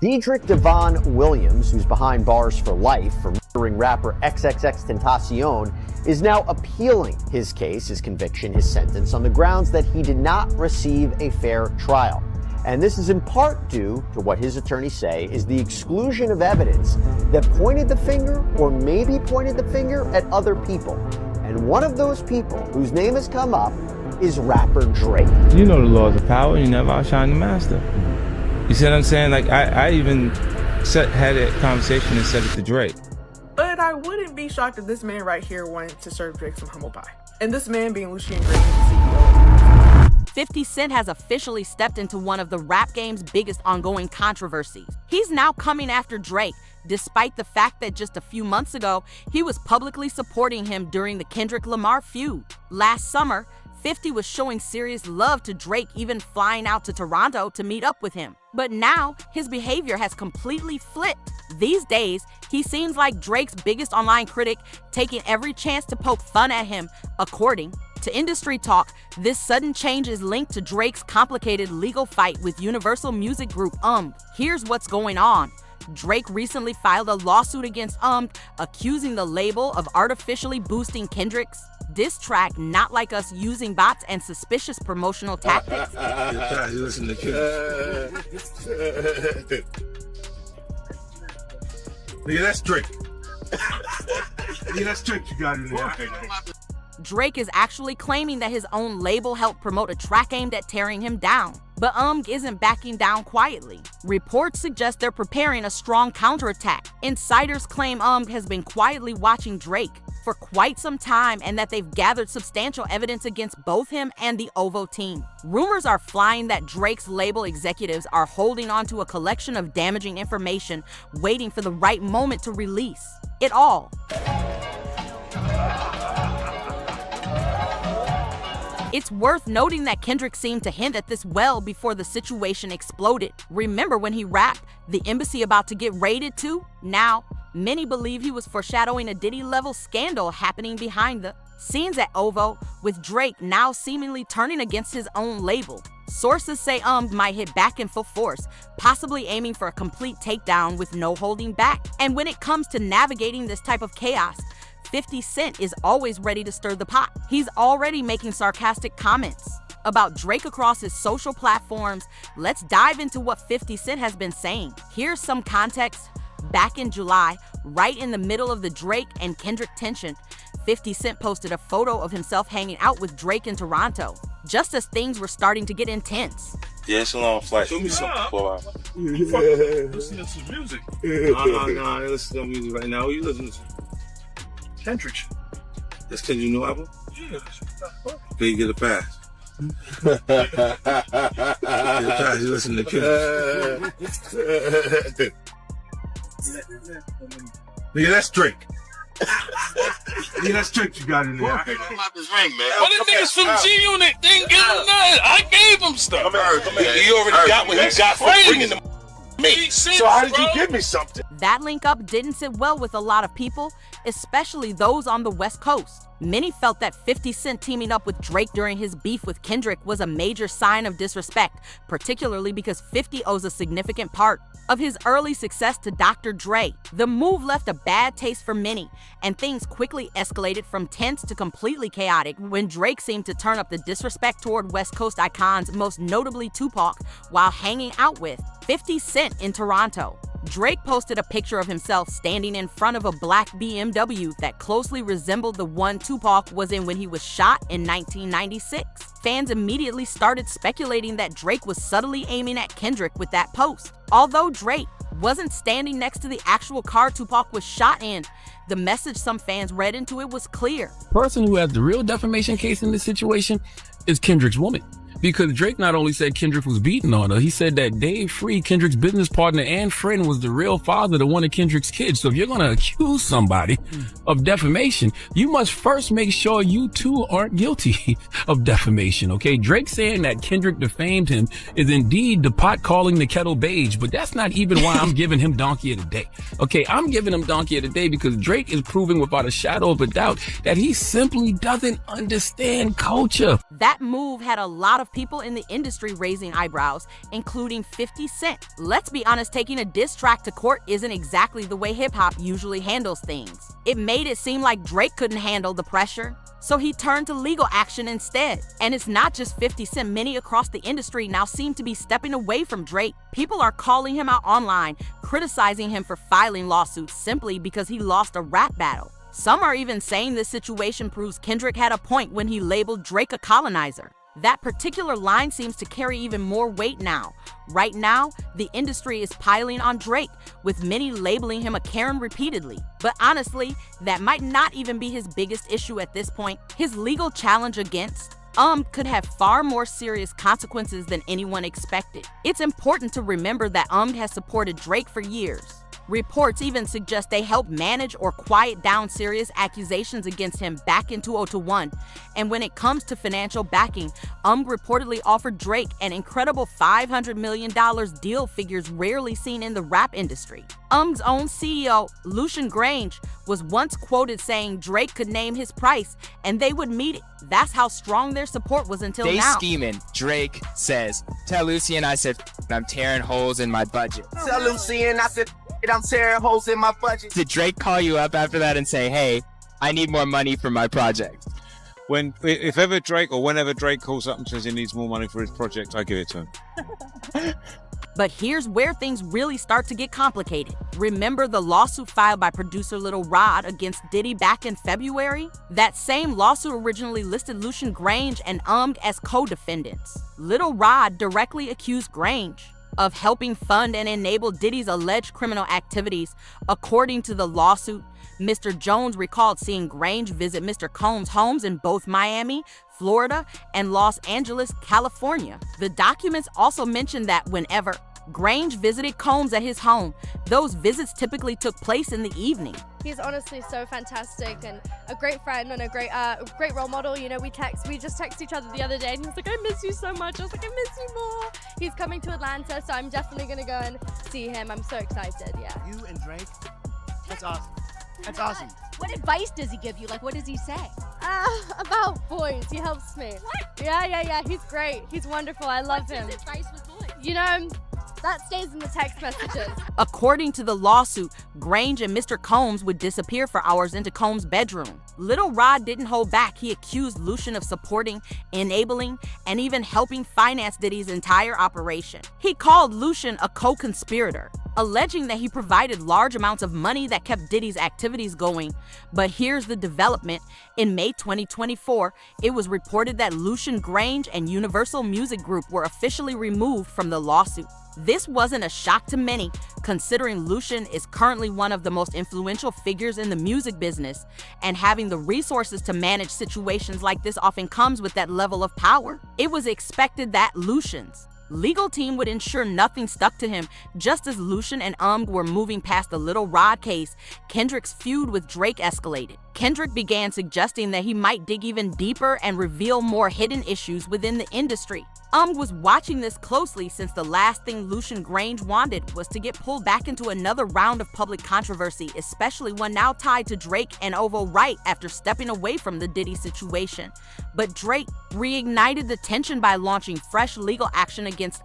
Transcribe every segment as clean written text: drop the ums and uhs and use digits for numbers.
Diedrich Devon Williams, who's behind bars for life for murdering rapper XXXTentacion, is now appealing his case, his conviction, his sentence on the grounds that he did not receive a fair trial. And this is in part due to what his attorneys say is the exclusion of evidence that pointed the finger or maybe pointed the finger at other people. And one of those people whose name has come up is rapper Drake. You know the laws of power, you never outshine the master. You see what I'm saying? Like, I even had a conversation and said it to Drake. But I wouldn't be shocked if this man right here wanted to serve Drake some humble pie. And this man being Lucien Green, CEO. 50 Cent has officially stepped into one of the rap game's biggest ongoing controversies. He's now coming after Drake, despite the fact that just a few months ago, he was publicly supporting him during the Kendrick Lamar feud. Last summer, 50 was showing serious love to Drake, even flying out to Toronto to meet up with him. But now, his behavior has completely flipped. These days, he seems like Drake's biggest online critic, taking every chance to poke fun at him. According to Industry Talk, this sudden change is linked to Drake's complicated legal fight with Universal Music Group, Here's what's going on. Drake recently filed a lawsuit against accusing the label of artificially boosting Kendrick's diss track, Not Like Us, using bots and suspicious promotional tactics. You listen to Nigga, that's Drake. Nigga, that's Drake you got in there. Drake is actually claiming that his own label helped promote a track aimed at tearing him down. But isn't backing down quietly. Reports suggest they're preparing a strong counterattack. Insiders claim has been quietly watching Drake for quite some time and that they've gathered substantial evidence against both him and the OVO team. Rumors are flying that Drake's label executives are holding on to a collection of damaging information, waiting for the right moment to release it all. It's worth noting that Kendrick seemed to hint at this well before the situation exploded. Remember when he rapped, "The embassy about to get raided too"? Now, many believe he was foreshadowing a Diddy-level scandal happening behind the scenes at OVO, with Drake now seemingly turning against his own label. Sources say might hit back in full force, possibly aiming for a complete takedown with no holding back. And when it comes to navigating this type of chaos, 50 Cent is always ready to stir the pot. He's already making sarcastic comments about Drake across his social platforms. Let's dive into what 50 Cent has been saying. Here's some context. Back in July, right in the middle of the Drake and Kendrick tension, 50 Cent posted a photo of himself hanging out with Drake in Toronto, just as things were starting to get intense. Yeah, it's a long flight. Show me something for a while. Listen to some music. Nah, listen to music right now. Who you listening to? Kendrick. That's Kendrick's new album? Yeah. Can you get a pass? Get a pass, you listen to Kendrick. Nigga, that's Drake. Nigga, that's Drake you got in there. This ring, man. Well, the niggas from G-Unit didn't give him nothing. I gave him stuff. He already got what he got for bringing them me. So how did you give me something? That link up didn't sit well with a lot of people, especially those on the West Coast. Many felt that 50 Cent teaming up with Drake during his beef with Kendrick was a major sign of disrespect, particularly because 50 owes a significant part of his early success to Dr. Dre. The move left a bad taste for many, and things quickly escalated from tense to completely chaotic when Drake seemed to turn up the disrespect toward West Coast icons, most notably Tupac, while hanging out with 50 Cent in Toronto. Drake posted a picture of himself standing in front of a black BMW that closely resembled the one Tupac was in when he was shot in 1996. Fans immediately started speculating that Drake was subtly aiming at Kendrick with that post. Although Drake wasn't standing next to the actual car Tupac was shot in, the message some fans read into it was clear. The person who has the real defamation case in this situation is Kendrick's woman. Because Drake not only said Kendrick was beating on her, he said that Dave Free, Kendrick's business partner and friend, was the real father to one of Kendrick's kids. So if you're going to accuse somebody of defamation, you must first make sure you too aren't guilty of defamation, okay? Drake saying that Kendrick defamed him is indeed the pot calling the kettle beige, but that's not even why I'm giving him Donkey of the Day. Okay, I'm giving him Donkey of the Day because Drake is proving without a shadow of a doubt that he simply doesn't understand culture. That move had a lot of people in the industry raising eyebrows, including 50 Cent. Let's be honest, taking a diss track to court isn't exactly the way hip-hop usually handles things. It made it seem like Drake couldn't handle the pressure, so he turned to legal action instead. And it's not just 50 Cent, many across the industry now seem to be stepping away from Drake. People are calling him out online, criticizing him for filing lawsuits simply because he lost a rap battle. Some are even saying this situation proves Kendrick had a point when he labeled Drake a colonizer. That particular line seems to carry even more weight now. Right now, the industry is piling on Drake, with many labeling him a Karen repeatedly. But honestly, that might not even be his biggest issue at this point. His legal challenge against could have far more serious consequences than anyone expected. It's important to remember that has supported Drake for years. Reports even suggest they helped manage or quiet down serious accusations against him back in 2021. And when it comes to financial backing, reportedly offered Drake an incredible $500 million deal, figures rarely seen in the rap industry. Own CEO, Lucian Grange, was once quoted saying Drake could name his price and they would meet it. That's how strong their support was until They now. scheming. Drake says, tell Lucian I said, I'm tearing holes in my budget. Tell Lucian I said, I'm tearing holes in my budget. Did Drake call you up after that and say, hey, I need more money for my project? If ever Drake or whenever Drake calls up and says he needs more money for his project, I give it to him. But here's where things really start to get complicated. Remember the lawsuit filed by producer Lil Rod against Diddy back in February? That same lawsuit originally listed Lucian Grange and as co-defendants. Lil Rod directly accused Grange of helping fund and enable Diddy's alleged criminal activities. According to the lawsuit, Mr. Jones recalled seeing Grange visit Mr. Combs' homes in both Miami, Florida, and Los Angeles, California. The documents also mentioned that whenever Grange visited Combs at his home, those visits typically took place in the evening. He's honestly so fantastic and a great friend and a great role model. You know, we just texted each other the other day and he was like, I miss you so much. I was like, I miss you more. He's coming to Atlanta, so I'm definitely gonna go and see him. I'm so excited, yeah. You and Drake, that's awesome. That's awesome. What advice does he give you? Like, what does he say? About boys, he helps me. What? Yeah, he's great. He's wonderful, I love him. What's his advice with boys? You know, that stays in the text messages. According to the lawsuit, Grange and Mr. Combs would disappear for hours into Combs' bedroom. Lil Rod didn't hold back. He accused Lucian of supporting, enabling, and even helping finance Diddy's entire operation. He called Lucian a co-conspirator, alleging that he provided large amounts of money that kept Diddy's activities going. But here's the development. In May 2024, it was reported that Lucian Grange and Universal Music Group were officially removed from the lawsuit. This wasn't a shock to many, considering Lucian is currently one of the most influential figures in the music business, and having the resources to manage situations like this often comes with that level of power. It was expected that Lucian's legal team would ensure nothing stuck to him. Just as Lucian and were moving past the Lil Rod case, Kendrick's feud with Drake escalated. Kendrick began suggesting that he might dig even deeper and reveal more hidden issues within the industry. Was watching this closely, since the last thing Lucian Grange wanted was to get pulled back into another round of public controversy, especially one now tied to Drake and Ovo right after stepping away from the Diddy situation. But Drake reignited the tension by launching fresh legal action against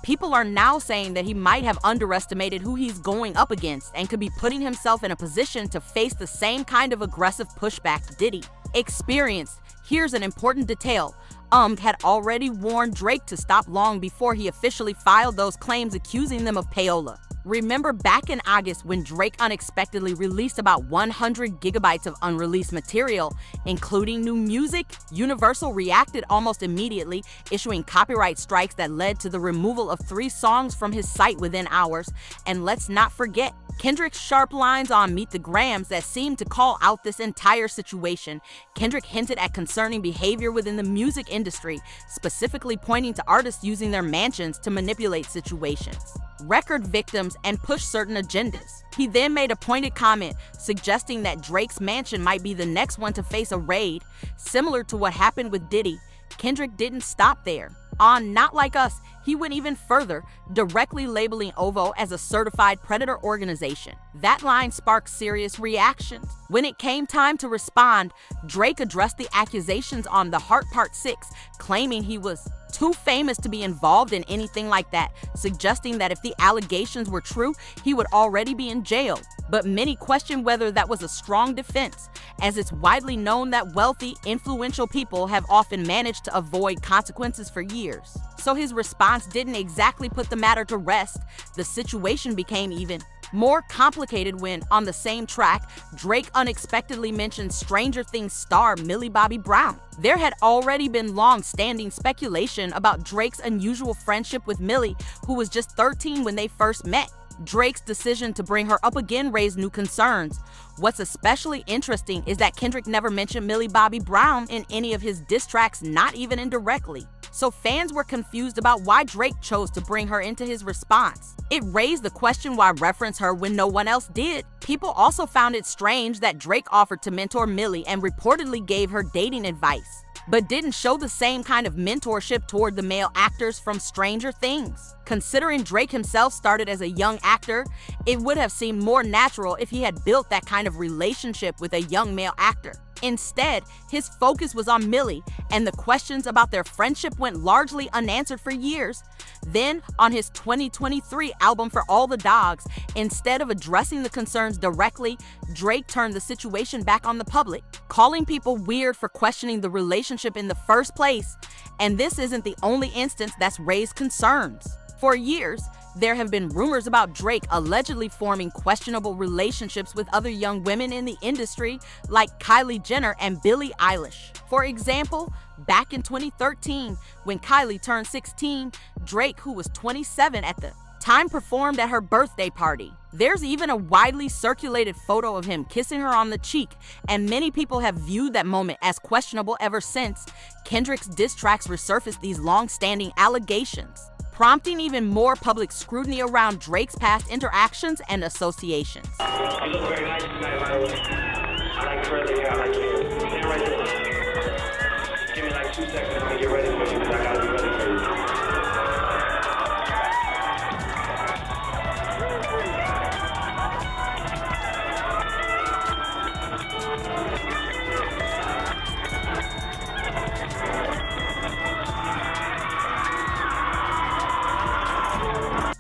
People are now saying that he might have underestimated who he's going up against and could be putting himself in a position to face the same kind of aggressive pushback Diddy experienced. Here's an important detail. Had already warned Drake to stop long before he officially filed those claims, accusing them of payola. Remember back in August when Drake unexpectedly released about 100 gigabytes of unreleased material, including new music? Universal reacted almost immediately, issuing copyright strikes that led to the removal of 3 songs from his site within hours. And let's not forget Kendrick's sharp lines on Meet the Grams that seemed to call out this entire situation. Kendrick hinted at concerning behavior within the music industry, specifically pointing to artists using their mansions to manipulate situations, record victims, and push certain agendas. He then made a pointed comment suggesting that Drake's mansion might be the next one to face a raid, similar to what happened with Diddy. Kendrick didn't stop there. On Not Like Us, he went even further, directly labeling OVO as a certified predator organization. That line sparked serious reactions. When it came time to respond, Drake addressed the accusations on The Heart Part 6, claiming he was too famous to be involved in anything like that, suggesting that if the allegations were true, he would already be in jail. But many question whether that was a strong defense, as it's widely known that wealthy, influential people have often managed to avoid consequences for years. So his response didn't exactly put the matter to rest. The situation became even more complicated when, on the same track, Drake unexpectedly mentioned Stranger Things star Millie Bobby Brown. There had already been long-standing speculation about Drake's unusual friendship with Millie, who was just 13 when they first met. Drake's decision to bring her up again raised new concerns. What's especially interesting is that Kendrick never mentioned Millie Bobby Brown in any of his diss tracks, not even indirectly. So fans were confused about why Drake chose to bring her into his response. It raised the question why reference her when no one else did. People also found it strange that Drake offered to mentor Millie and reportedly gave her dating advice, but didn't show the same kind of mentorship toward the male actors from Stranger Things. Considering Drake himself started as a young actor, it would have seemed more natural if he had built that kind of relationship with a young male actor. Instead, his focus was on Millie, and the questions about their friendship went largely unanswered for years. Then, on his 2023 album For All the Dogs, instead of addressing the concerns directly, Drake turned the situation back on the public, calling people weird for questioning the relationship in the first place. And this isn't the only instance that's raised concerns. For years, there have been rumors about Drake allegedly forming questionable relationships with other young women in the industry, like Kylie Jenner and Billie Eilish. For example, back in 2013, when Kylie turned 16, Drake, who was 27 at the time, performed at her birthday party. There's even a widely circulated photo of him kissing her on the cheek, and many people have viewed that moment as questionable ever since. Kendrick's diss tracks resurfaced these long-standing allegations, prompting even more public scrutiny around Drake's past interactions and associations. You look very nice tonight, by the way. I like curly hair, I like you. Stand right there. Give me like 2 seconds, I'm gonna get ready for you, because I gotta be ready for you.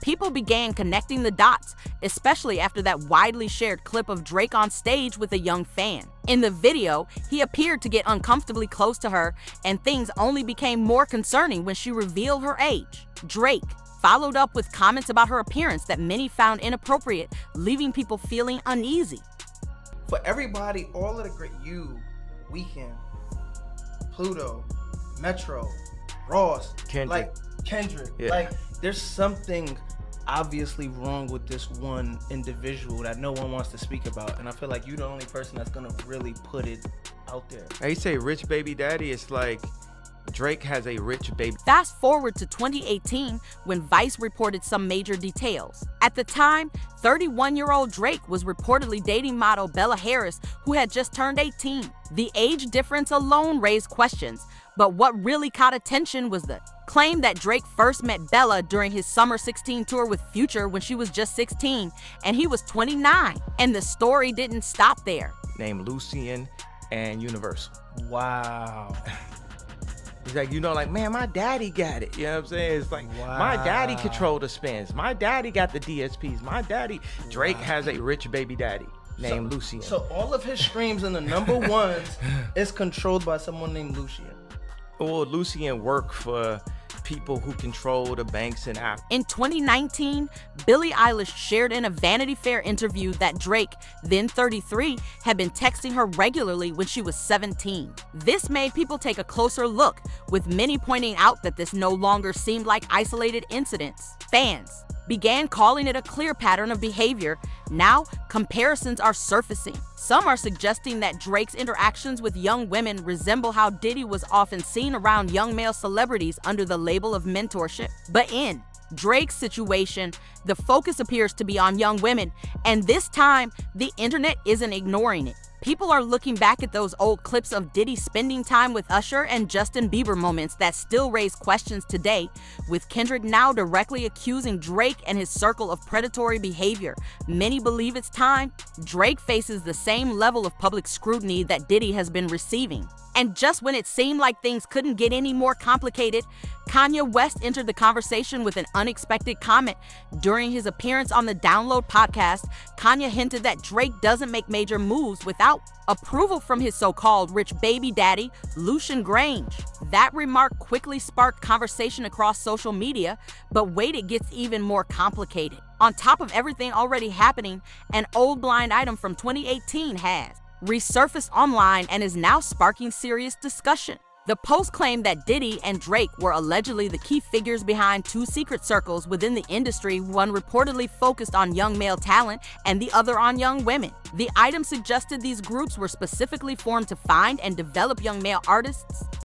People began connecting the dots, especially after that widely shared clip of Drake on stage with a young fan. In the video, he appeared to get uncomfortably close to her, and things only became more concerning when she revealed her age. Drake followed up with comments about her appearance that many found inappropriate, leaving people feeling uneasy. For everybody, all of the great, you, Weeknd, Pluto, Metro, Ross, Kendrick. Kendrick, like there's something obviously wrong with this one individual that no one wants to speak about, and I feel like you're the only person that's gonna really put it out there. They say rich baby daddy, it's like Drake has a rich baby. Fast forward to 2018, when Vice reported some major details. At the time, 31-year-old Drake was reportedly dating model Bella Harris, who had just turned 18. The age difference alone raised questions, but what really caught attention was the claim that Drake first met Bella during his Summer 16 tour with Future when she was just 16, and he was 29. And the story didn't stop there. Named Lucien and Universal. Wow. He's like, you know, like, man, my daddy got it. You know what I'm saying? It's like, my daddy controlled the spins. My daddy got the DSPs. My daddy. Drake has a rich baby daddy named Lucien. So all of his streams in the number ones is controlled by someone named Lucien. Well, Lucien worked for people who control the banks in Africa. In 2019, Billie Eilish shared in a Vanity Fair interview that Drake, then 33, had been texting her regularly when she was 17. This made people take a closer look, with many pointing out that this no longer seemed like isolated incidents. Fans began calling it a clear pattern of behavior. Now, comparisons are surfacing. Some are suggesting that Drake's interactions with young women resemble how Diddy was often seen around young male celebrities under the label of mentorship. But in Drake's situation, the focus appears to be on young women, and this time, the internet isn't ignoring it. People are looking back at those old clips of Diddy spending time with Usher and Justin Bieber moments that still raise questions today, with Kendrick now directly accusing Drake and his circle of predatory behavior. Many believe it's time Drake faces the same level of public scrutiny that Diddy has been receiving. And just when it seemed like things couldn't get any more complicated, Kanye West entered the conversation with an unexpected comment. During his appearance on the Download podcast, Kanye hinted that Drake doesn't make major moves without approval from his so-called rich baby daddy, Lucian Grange. That remark quickly sparked conversation across social media, but wait, it gets even more complicated. On top of everything already happening, an old blind item from 2018 has resurfaced online and is now sparking serious discussion. The post claimed that Diddy and Drake were allegedly the key figures behind two secret circles within the industry, one reportedly focused on young male talent and the other on young women. The item suggested these groups were specifically formed to find and develop young male artists